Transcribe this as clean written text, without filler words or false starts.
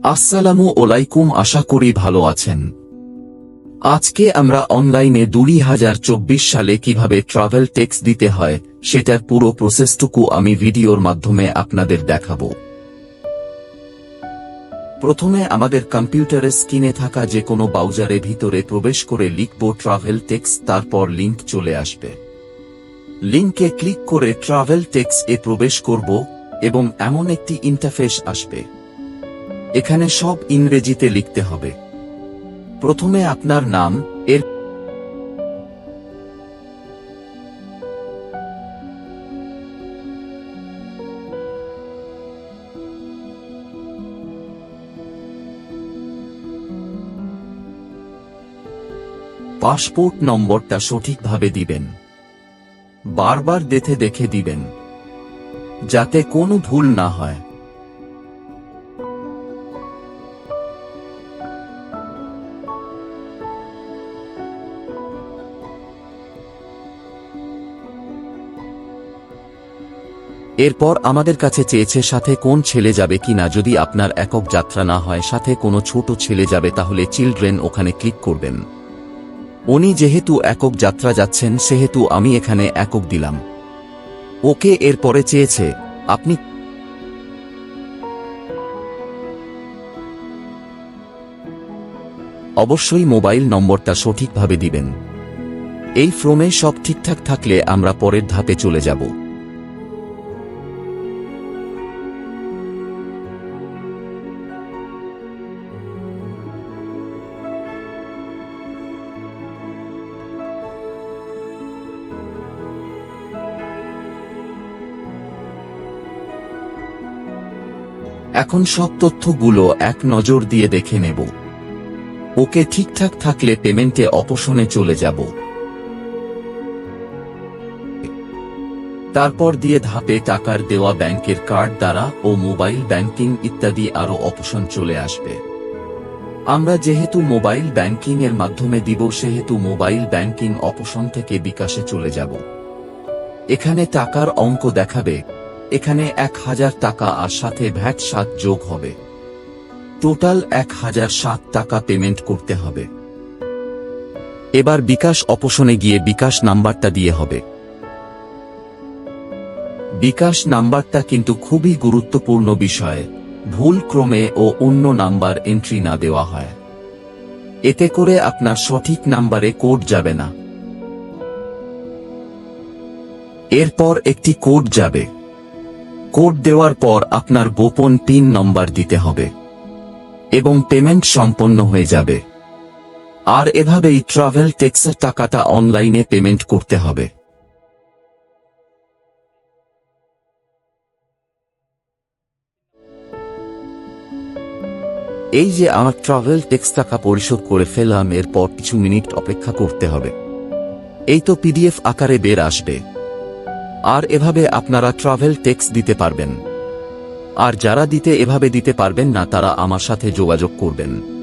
আসসালামু আলাইকুম, আশা করি ভালো আছেন। আজকে আমরা অনলাইনে 2024 সালে কিভাবে ট্রাভেল ট্যাক্স দিতে হয় সেটার পুরো প্রসেসটুকু আমি ভিডিওর মাধ্যমে আপনাদের দেখাবো। প্রথমে আমাদের কম্পিউটারের স্ক্রিনে থাকা যে কোনো ব্রাউজারে ভিতরে প্রবেশ করে লিখব ট্রাভেল ট্যাক্স, তারপর লিংক চলে আসবে। লিংকে ক্লিক করে ট্রাভেল ট্যাক্স এ প্রবেশ করব এবং এমন একটি ইন্টারফেস আসবে। এখানে সব ইংরেজিতে লিখতে হবে। প্রথমে আপনার নাম, এর পাসপোর্ট নম্বরটা সঠিকভাবে দিবেন। বারবার দেখে দিবেন যাতে কোনো ভুল না হয়। এরপর আমাদের কাছে চেয়েছে সাথে কোন ছেলে যাবে কিনা। যদি আপনার একক যাত্রা না হয়, সাথে কোনো ছোট ছেলে যাবে, তাহলে চিলড্রেন ওখানে ক্লিক করবেন। উনি যেহেতু একক যাত্রা যাচ্ছেন সেহেতু আমি এখানে একক দিলাম। ওকে। এরপরে চেয়েছে আপনি অবশ্যই মোবাইল নম্বরটা সঠিকভাবে দিবেন। এই ফর্মে সব ঠিকঠাক থাকলে আমরা পরের ধাপে চলে যাব। এখন সব তথ্যগুলো এক নজর দিয়ে দেখে নেব। ওকে ঠিকঠাক থাকলে পেমেন্টে অপশনে চলে যাব। তারপর দিয়ে ধাপে টাকার দেওয়া ব্যাংকের কার্ড দ্বারা ও মোবাইল ব্যাংকিং ইত্যাদি আরো অপশন চলে আসবে। আমরা যেহেতু মোবাইল ব্যাংকিং এর মাধ্যমে দিব সেহেতু মোবাইল ব্যাংকিং অপশন থেকে বিকাশে চলে যাব। এখানে টাকার অঙ্ক দেখাবে। এখানে 1000 টাকা আর সাথে ভ্যাট 7 যোগ হবে। টোটাল 1007 টাকা পেমেন্ট করতে হবে। এবার বিকাশ অপশনে গিয়ে বিকাশ নাম্বারটা দিয়ে হবে। বিকাশ নাম্বারটা কিন্তু খুবই গুরুত্বপূর্ণ বিষয়। ভুল ক্রমে ও অন্য নাম্বার এন্ট্রি না দেওয়া হয়। এতে করে আপনার সঠিক নাম্বারে কোড যাবে না। এরপর একটি কোড যাবে। কোড দেওয়ার পর আপনার গোপন পিন নম্বর দিতে হবে এবং পেমেন্ট সম্পন্ন হয়ে যাবে। আর এভাবেই ট্রাভেল ট্যাক্সের টাকাটা অনলাইনে পেমেন্ট করতে হবে। এই যে আমার ট্রাভেল ট্যাক্স টাকা পরিশোধ করে ফেললাম। এরপর কিছু মিনিট অপেক্ষা করতে হবে। এই তো পিডিএফ আকারে বের আসবে। আর এভাবে আপনারা ট্রাভেল ট্যাক্স দিতে পারবেন। আর যারা এভাবে দিতে পারবেন না তারা আমার সাথে যোগাযোগ করবেন।